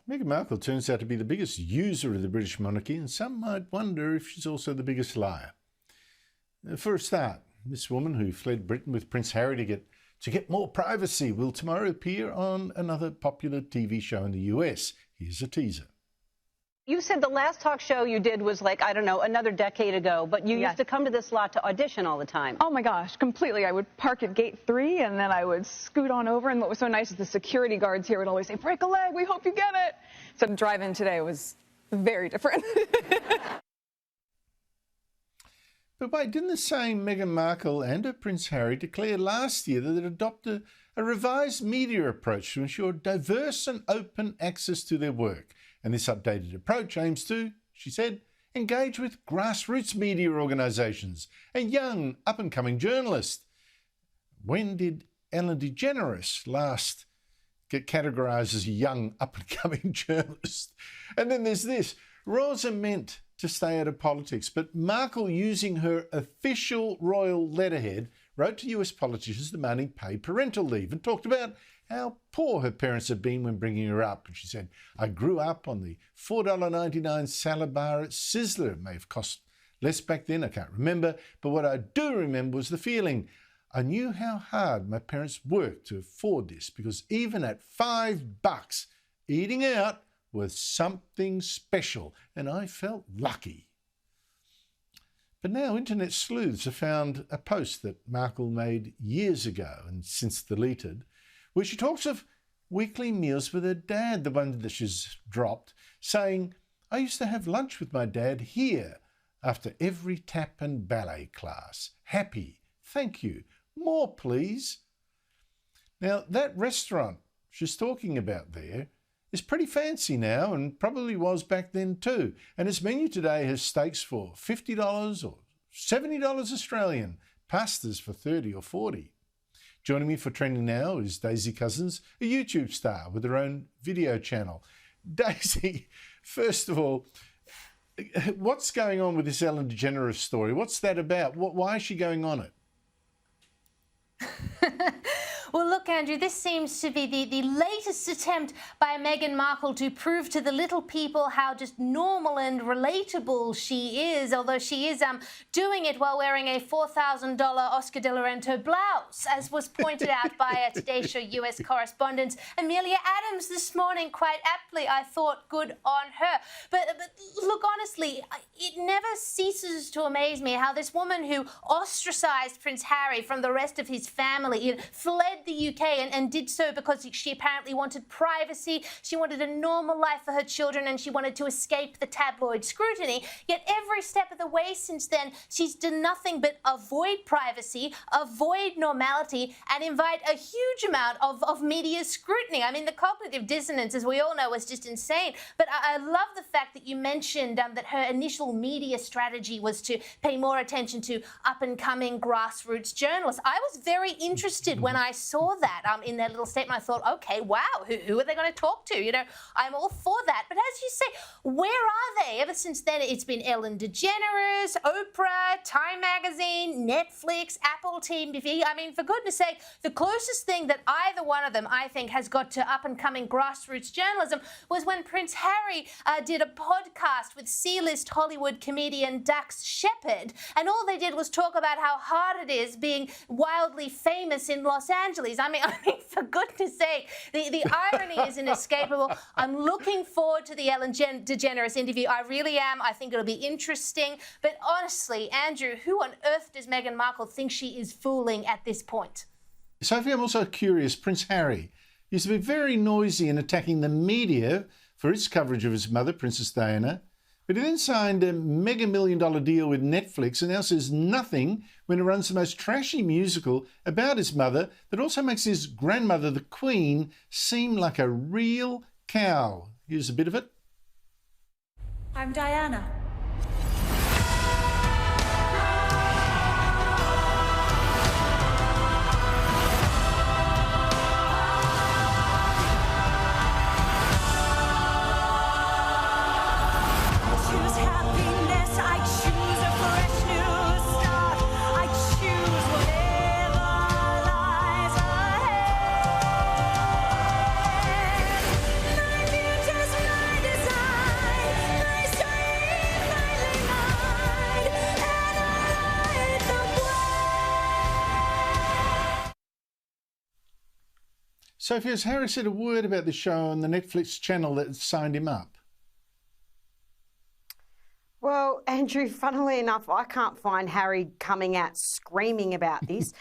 Meghan Markle turns out to be the biggest user of the British monarchy, and some might wonder if she's also the biggest liar. For a start, this woman who fled Britain with Prince Harry to get more privacy will tomorrow appear on another popular TV show in the US. Here's a teaser. You said the last talk show you did was like, I don't know, another decade ago, but you used to come to this lot to audition all the time. Oh my gosh, completely. I would park at gate 3 and then I would scoot on over, and what was so nice is the security guards here would always say, break a leg, we hope you get it. So the drive-in today was very different. But wait, didn't the same Meghan Markle and her Prince Harry declare last year that they'd adopt a revised media approach to ensure diverse and open access to their work? And this updated approach aims to, she said, engage with grassroots media organisations and young up-and-coming journalists. When did Ellen DeGeneres last get categorised as a young up-and-coming journalist? And then there's this. Royals are meant to stay out of politics, but Markle, using her official royal letterhead, wrote to US politicians demanding paid parental leave and talked about how poor her parents had been when bringing her up. And she said, I grew up on the $4.99 salad bar at Sizzler. It may have cost less back then, I can't remember, but what I do remember was the feeling. I knew how hard my parents worked to afford this, because even at $5, eating out was something special, and I felt lucky. But now internet sleuths have found a post that Markle made years ago and since deleted, where she talks of weekly meals with her dad, the one that she's dropped, saying, I used to have lunch with my dad here after every tap and ballet class. Happy, thank you, more please. Now that restaurant she's talking about there is pretty fancy now, and probably was back then too. And its menu today has steaks for $50 or $70 Australian, pastas for $30 or $40. Joining me for Trending Now is Daisy Cousins, a YouTube star with her own video channel. Daisy, first of all, what's going on with this Ellen DeGeneres story? What's that about? Why is she going on it? Well, look, Andrew, this seems to be the latest attempt by Meghan Markle to prove to the little people how just normal and relatable she is, although she is doing it while wearing a $4,000 Oscar de la Renta blouse, as was pointed out by a Today Show US correspondent Amelia Adams this morning, quite aptly. I thought, good on her. But look, honestly, it never ceases to amaze me how this woman who ostracized Prince Harry from the rest of his family, fled the UK and did so because she apparently wanted privacy, she wanted a normal life for her children, and she wanted to escape the tabloid scrutiny. Yet every step of the way since then, she's done nothing but avoid privacy, avoid normality, and invite a huge amount of media scrutiny. I mean, the cognitive dissonance, as we all know, was just insane. But I love the fact that you mentioned that her initial media strategy was to pay more attention to up-and-coming grassroots journalists. I was very interested when I saw that in their little statement. I thought, okay, wow, who are they going to talk to? You know, I'm all for that. But as you say, where are they? Ever since then, it's been Ellen DeGeneres, Oprah, Time Magazine, Netflix, Apple TV. I mean, for goodness sake, the closest thing that either one of them, I think, has got to up-and-coming grassroots journalism was when Prince Harry did a podcast with C-list Hollywood comedian Dax Shepard, and all they did was talk about how hard it is being wildly famous in Los Angeles. I mean, for goodness sake, the irony is inescapable. I'm looking forward to the Ellen DeGeneres interview. I really am. I think it'll be interesting. But honestly, Andrew, who on earth does Meghan Markle think she is fooling at this point? Sophie, I'm also curious. Prince Harry used to be very noisy in attacking the media for its coverage of his mother, Princess Diana. But he then signed a mega-million-dollar deal with Netflix and now says nothing when it runs the most trashy musical about his mother that also makes his grandmother, the Queen, seem like a real cow. Here's a bit of it. I'm Diana. Just Sophie, has Harry said a word about the show on the Netflix channel that signed him up? Well, Andrew, funnily enough, I can't find Harry coming out screaming about this.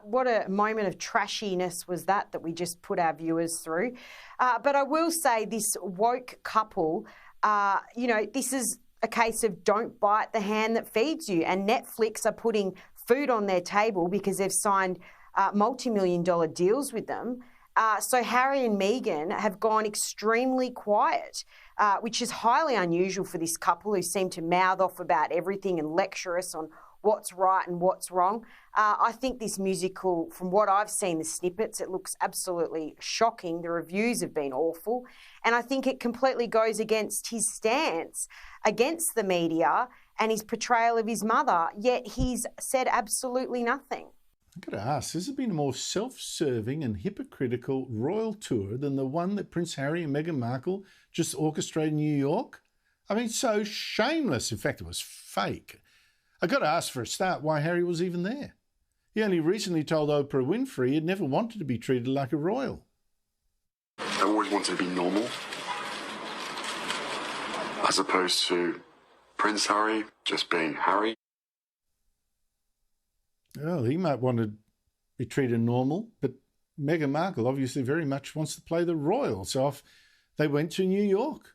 What a moment of trashiness was that we just put our viewers through. But I will say this woke couple, this is a case of don't bite the hand that feeds you. And Netflix are putting food on their table because they've signed multi-million-dollar deals with them. So Harry and Meghan have gone extremely quiet, which is highly unusual for this couple who seem to mouth off about everything and lecture us on what's right and what's wrong. I think this musical, from what I've seen, the snippets, it looks absolutely shocking. The reviews have been awful. And I think it completely goes against his stance against the media and his portrayal of his mother, yet he's said absolutely nothing. I've got to ask, has there been a more self-serving and hypocritical royal tour than the one that Prince Harry and Meghan Markle just orchestrated in New York? I mean, so shameless. In fact, it was fake. I've got to ask for a start why Harry was even there. He only recently told Oprah Winfrey he'd never wanted to be treated like a royal. I always wanted to be normal, as opposed to Prince Harry just being Harry. Well, he might want to be treated normal, but Meghan Markle obviously very much wants to play the royal. So off they went to New York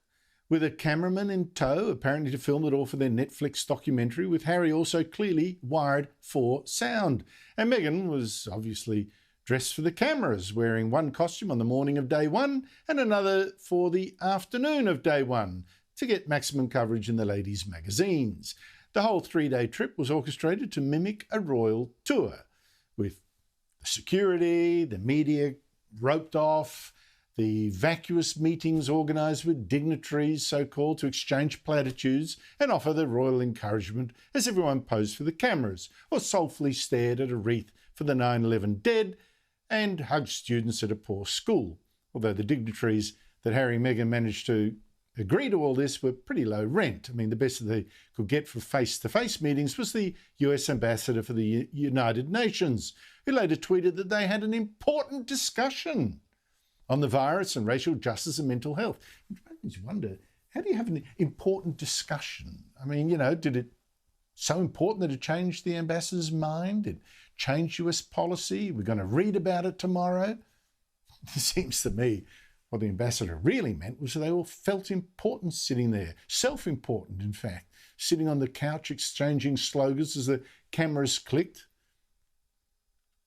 with a cameraman in tow, apparently to film it all for their Netflix documentary, with Harry also clearly wired for sound. And Meghan was obviously dressed for the cameras, wearing one costume on the morning of day one and another for the afternoon of day one to get maximum coverage in the ladies' magazines. The whole 3-day trip was orchestrated to mimic a royal tour, with the security, the media roped off, the vacuous meetings organised with dignitaries, so-called, to exchange platitudes and offer the royal encouragement as everyone posed for the cameras or soulfully stared at a wreath for the 9/11 dead and hugged students at a poor school, although the dignitaries that Harry and Meghan managed to agree to all this were pretty low rent. I mean, the best that they could get for face-to-face meetings was the US ambassador for the United Nations, who later tweeted that they had an important discussion on the virus and racial justice and mental health. Which makes me wonder, how do you have an important discussion? I mean, did it so important that it changed the ambassador's mind? It changed US policy? We're going to read about it tomorrow? It seems to me what the ambassador really meant was that they all felt important sitting there, self-important, in fact, sitting on the couch exchanging slogans as the cameras clicked.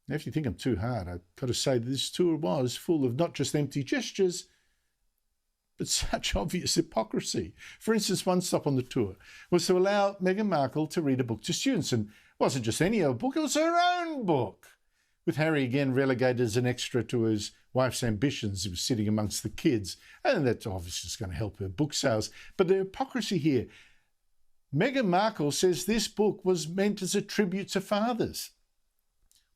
Now, if you think I'm too hard, I've got to say that this tour was full of not just empty gestures, but such obvious hypocrisy. For instance, one stop on the tour was to allow Meghan Markle to read a book to students, and it wasn't just any old book, it was her own book, with Harry again relegated as an extra to his wife's ambitions. He was sitting amongst the kids, and that's obviously just going to help her book sales. But the hypocrisy here, Meghan Markle says this book was meant as a tribute to fathers,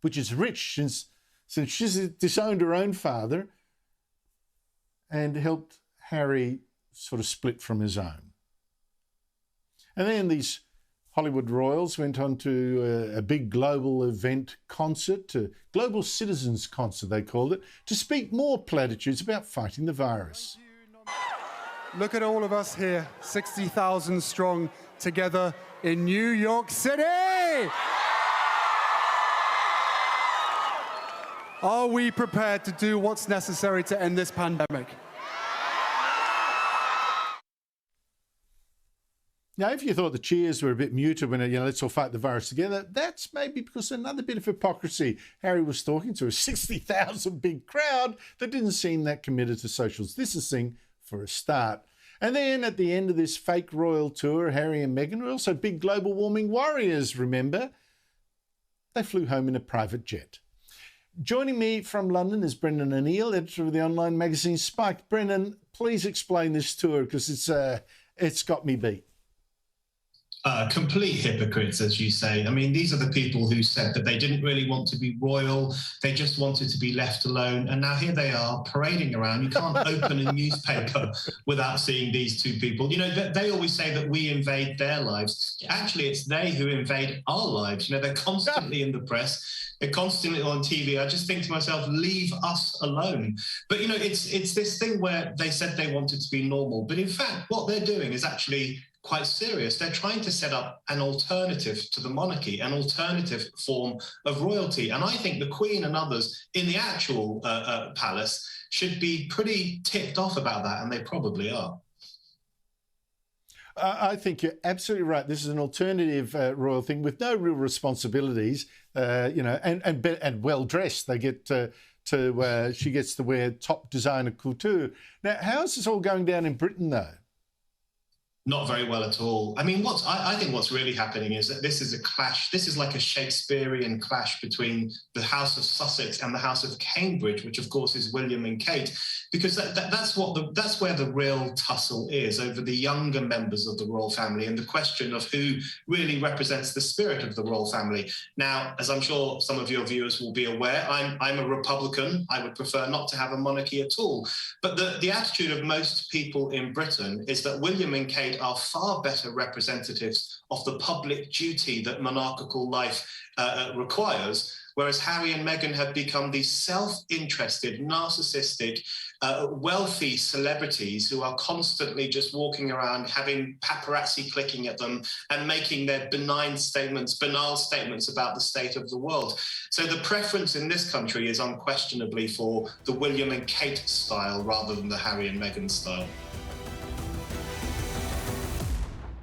which is rich since she's disowned her own father and helped Harry sort of split from his own. And then these Hollywood royals went on to a big global event concert, a global citizens concert they called it, to speak more platitudes about fighting the virus. Look at all of us here, 60,000 strong, together in New York City! Are we prepared to do what's necessary to end this pandemic? Now, if you thought the cheers were a bit muted when, let's all fight the virus together, that's maybe because another bit of hypocrisy. Harry was talking to a 60,000 big crowd that didn't seem that committed to social distancing for a start. And then at the end of this fake royal tour, Harry and Meghan were also big global warming warriors, remember? They flew home in a private jet. Joining me from London is Brendan O'Neill, editor of the online magazine Spike. Brendan, please explain this tour because it's got me beat. Complete hypocrites, as you say. I mean, these are the people who said that they didn't really want to be royal, they just wanted to be left alone, and now here they are parading around. You can't open a newspaper without seeing these two people. You know, they always say that we invade their lives. Actually, it's they who invade our lives. You know, they're constantly in the press, they're constantly on TV. I just think to myself, leave us alone. But, you know, it's this thing where they said they wanted to be normal, but in fact, what they're doing is actually quite serious. They're trying to set up an alternative to the monarchy, an alternative form of royalty. And I think the Queen and others in the actual palace should be pretty ticked off about that, and they probably are. I think you're absolutely right. This is an alternative royal thing with no real responsibilities, you know, and well dressed. They get she gets to wear top designer couture. Now, how is this all going down in Britain, though? Not very well at all. I mean, I think what's really happening is that this is a clash. This is like a Shakespearean clash between the House of Sussex and the House of Cambridge, which of course is William and Kate, because that's where the real tussle is, over the younger members of the royal family and the question of who really represents the spirit of the royal family. Now, as I'm sure some of your viewers will be aware, I'm a Republican. I would prefer not to have a monarchy at all. But the attitude of most people in Britain is that William and Kate are far better representatives of the public duty that monarchical life requires, whereas Harry and Meghan have become these self-interested, narcissistic, wealthy celebrities who are constantly just walking around having paparazzi clicking at them and making their banal statements about the state of the world. So the preference in this country is unquestionably for the William and Kate style rather than the Harry and Meghan style.